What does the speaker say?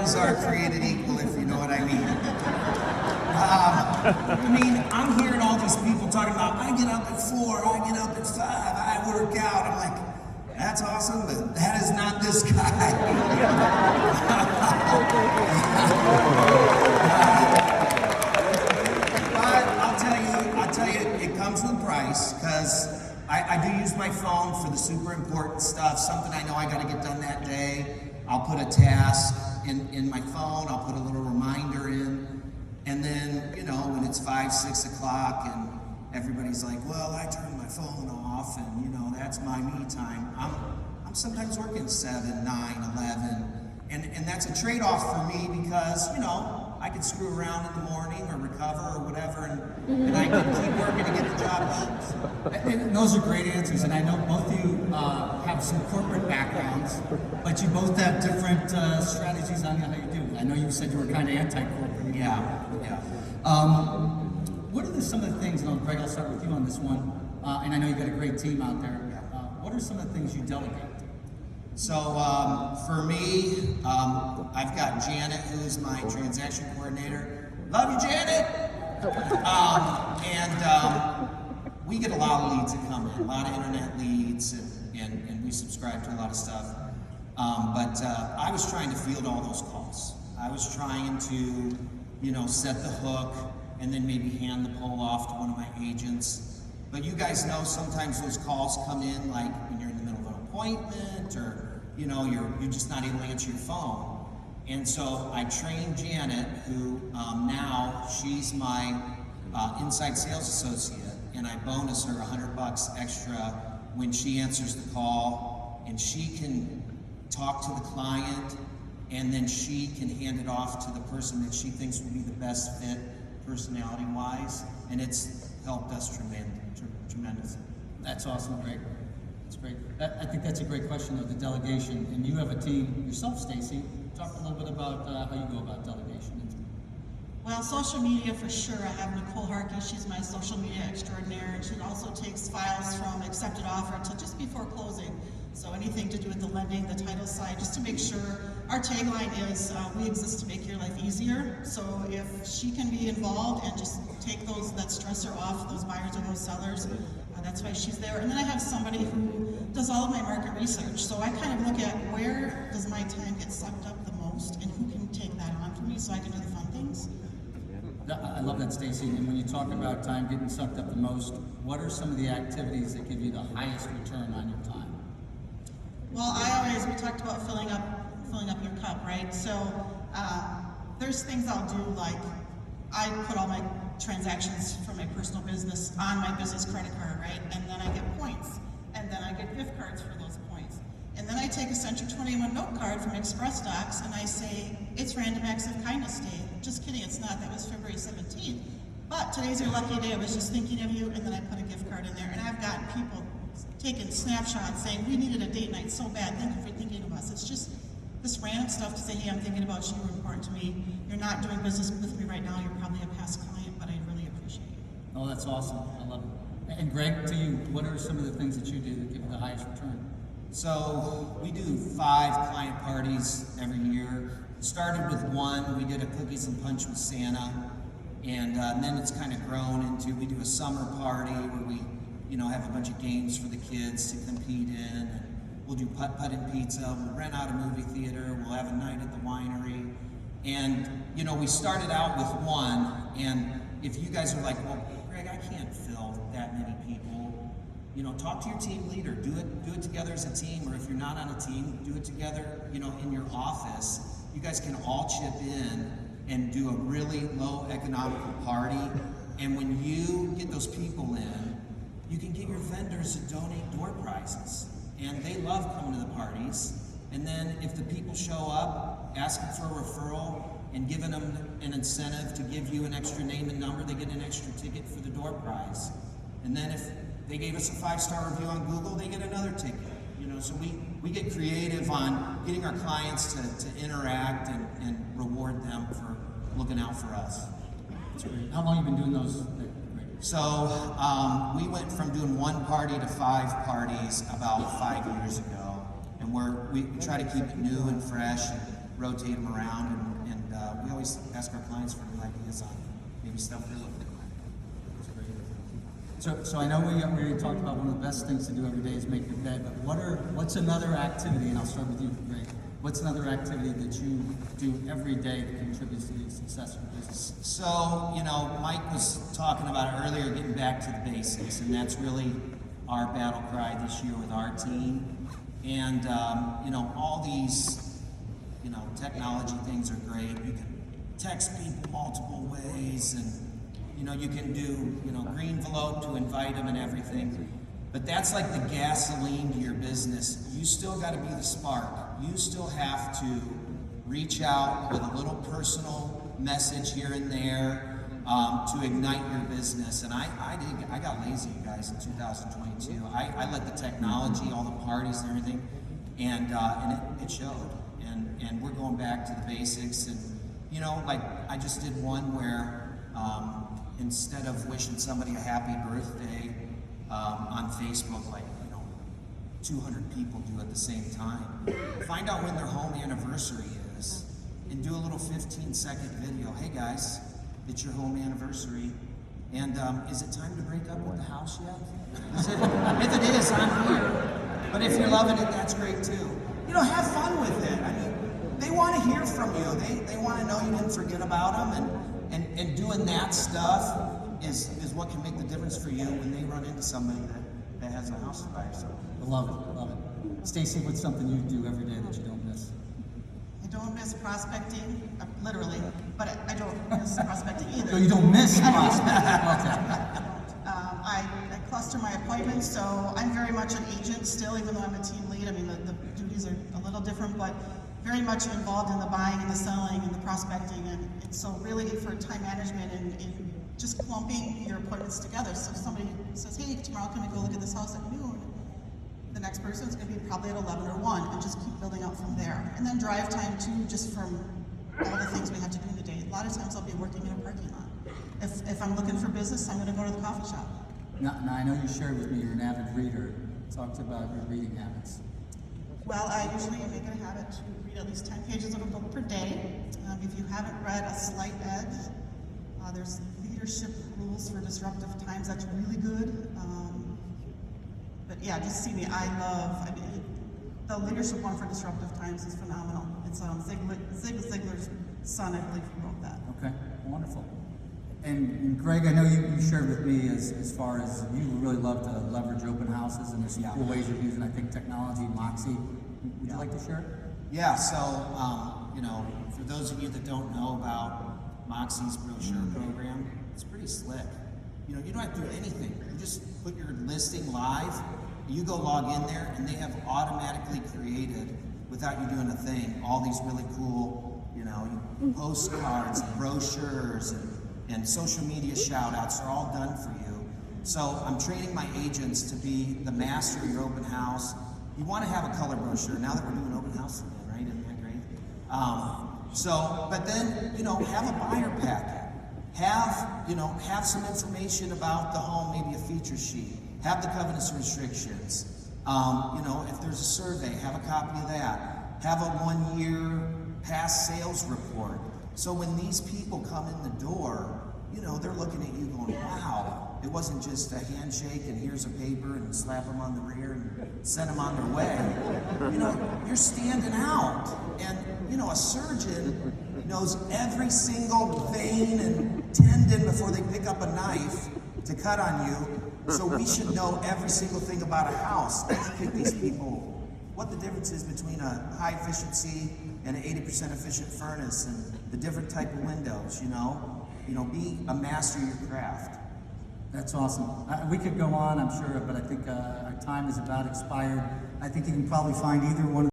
parties are created equal, if you know what I mean. I'm hearing all these people talking about, I get up at 4, I get up at 5, I work out. I'm like, that's awesome, but that is not this guy. But I'll tell you, it comes with a price, because I do use my phone for the super important stuff, something I know I got to get done that day. I'll put a task in my phone, I'll put a little reminder in, and then, when it's 5, 6 o'clock and everybody's like, well, I turned my phone off and, that's my me time. I'm sometimes working 7, 9, 11, and that's a trade-off for me because, I can screw around in the morning or recover or whatever, and I can keep working to get the job done. And those are great answers, and I know both of you have some corporate backgrounds, but you both have different strategies on how you do it. I know you said you were kind of anti-corporate. Yeah. What are some of the things, and Greg, I'll start with you on this one, and I know you've got a great team out there. What are some of the things you delegate? So for me, I've got Janet, who's my transaction coordinator. Love you, Janet! We get a lot of leads that come in, a lot of internet leads, and we subscribe to a lot of stuff. But I was trying to field all those calls. I was trying to, set the hook and then maybe hand the pole off to one of my agents. But you guys know sometimes those calls come in like when you're in the middle of an appointment or, you're just not able to answer your phone. And so I trained Janet, who now she's my inside sales associate, and I bonus her $100 extra when she answers the call, and she can talk to the client, and then she can hand it off to the person that she thinks would be the best fit personality-wise, and it's helped us tremendously. That's awesome, Greg. That's great. I think that's a great question, though, the delegation. And you have a team yourself, Stacy. Talk a little bit about how you go about delegation. Well, social media for sure. I have Nicole Harkey. She's my social media extraordinaire, and she also takes files from accepted offer to just before closing. So anything to do with the lending, the title side, just to make sure. Our tagline is, we exist to make your life easier. So if she can be involved and just take that stressor off those buyers or those sellers, that's why she's there. And then I have somebody who does all of my market research. So I kind of look at where does my time get sucked up the most and who can take that on for me so I can do the fun things. I love that, Stacy. And when you talk about time getting sucked up the most, what are some of the activities that give you the highest return on your time? Well, we talked about filling up your cup, right? So there's things I'll do, like I put all my transactions for my personal business on my business credit card, right? And then I get points, and then I get gift cards for those points. And then I take a Century 21 note card from Express Docs, and I say, it's Random Acts of Kindness Day. Just kidding, it's not. That was February 17th. But today's your lucky day. I was just thinking of you, and then I put a gift card in there. And I've gotten people taking snapshots saying, we needed a date night so bad. Thank you for thinking of us. It's just this random stuff to say, hey, I'm thinking about you. You're important to me. You're not doing business with me right now. You're probably a past client, but I really appreciate you. Oh, that's awesome. I love it. And Greg, to you, what are some of the things that you do that give you the highest return? So we do 5 client parties every year. Started with one. We did a cookies and punch with Santa, and then it's kind of grown into, we do a summer party where we have a bunch of games for the kids to compete in. And we'll do putt-putt and pizza. We'll rent out a movie theater. We'll have a night at the winery. And, we started out with one, and if you guys are like, well, Greg, I can't fill that many people, talk to your team leader. Do it together as a team, or if you're not on a team, do it together, in your office. You guys can all chip in and do a really low economical party. And when you get those people in, you can get your vendors to donate door prizes. And they love coming to the parties. And then if the people show up, asking for a referral and giving them an incentive to give you an extra name and number, they get an extra ticket for the door prize. And then if they gave us a 5-star review on Google, they get another ticket. So we get creative on getting our clients to interact and reward them for looking out for us. That's great. How long have you been doing those? So we went from doing one party to 5 parties about 5 years ago, and we try to keep it new and fresh and rotate them around, and we always ask our clients for new ideas on maybe stuff they're looking at. So I know we talked about one of the best things to do every day is make your bed, but what's another activity, and I'll start with you, Greg. What's another activity that you do every day that contributes to the success of your business? So, Mike was talking about it earlier, getting back to the basics, and that's really our battle cry this year with our team. And, all these, technology things are great. You can text people multiple ways, and, you can do, green envelope to invite them and everything. But that's like the gasoline to your business. You still got to be the spark. You still have to reach out with a little personal message here and there to ignite your business. And I got lazy, you guys, in 2022. I let the technology, all the parties and everything, and it showed. And we're going back to the basics. And like I just did one where instead of wishing somebody a happy birthday on Facebook, like 200 people do at the same time. Find out when their home anniversary is and do a little 15-second video. Hey guys, it's your home anniversary. And is it time to break up with the house yet? If it is, I'm here. But if you're loving it, that's great too. Have fun with it. I mean, they want to hear from you. They want to know you didn't forget about them. And doing that stuff is what can make the difference for you when they run into somebody that has a house to buy. So. I love it. Stacy, what's something you do every day that you don't miss? I don't miss prospecting, literally, but I don't miss prospecting either. So you don't miss prospecting? Okay. I cluster my appointments, so I'm very much an agent still, even though I'm a team lead. I mean, the duties are a little different, but very much involved in the buying and the selling and the prospecting. And so really for time management and just clumping your appointments together. So if somebody says, hey, tomorrow can we go look at this house at noon? The next person is going to be probably at 11 or 1, and just keep building out from there. And then drive time too, just from all the things we have to do in the day. A lot of times I'll be working in a parking lot. If I'm looking for business, I'm going to go to the coffee shop. Now I know you shared with me you're an avid reader. Talk about your reading habits. Well, I usually make it a habit to read at least 10 pages of a book per day. If you haven't read A Slight Edge, there's Leadership Rules for Disruptive Times. That's really good. But yeah, just see me. The leadership one for disruptive times is phenomenal. It's Zig Ziglar's son, I believe, who wrote that. Okay, wonderful. And Greg, I know you shared with me as far as you really love to leverage open houses, and there's some cool ways you're using, I think, technology, Moxie. Would you like to share? Yeah, so, for those of you that don't know about Moxie's brochure program, it's pretty slick. You don't have to do anything. You just put your listing live, you go log in there, and they have automatically created, without you doing a thing, all these really cool, postcards and brochures and social media shout-outs are all done for you. So I'm training my agents to be the master of your open house. You want to have a color brochure now that we're doing open house again, right? Isn't that great? But then, have a buyer packet. Have some information about the home, maybe a feature sheet. Have the covenants and restrictions. If there's a survey, have a copy of that. Have a 1-year past sales report. So when these people come in the door, they're looking at you going, wow, it wasn't just a handshake and here's a paper and slap them on the rear and send them on their way. You're standing out. And, a surgeon knows every single vein and tendon before they pick up a knife to cut on you. So we should know every single thing about a house. Educate these people what the difference is between a high efficiency and an 80% efficient furnace and the different type of windows, be a master of your craft. That's awesome. We could go on, I'm sure, but I think our time is about expired. I think you can probably find either one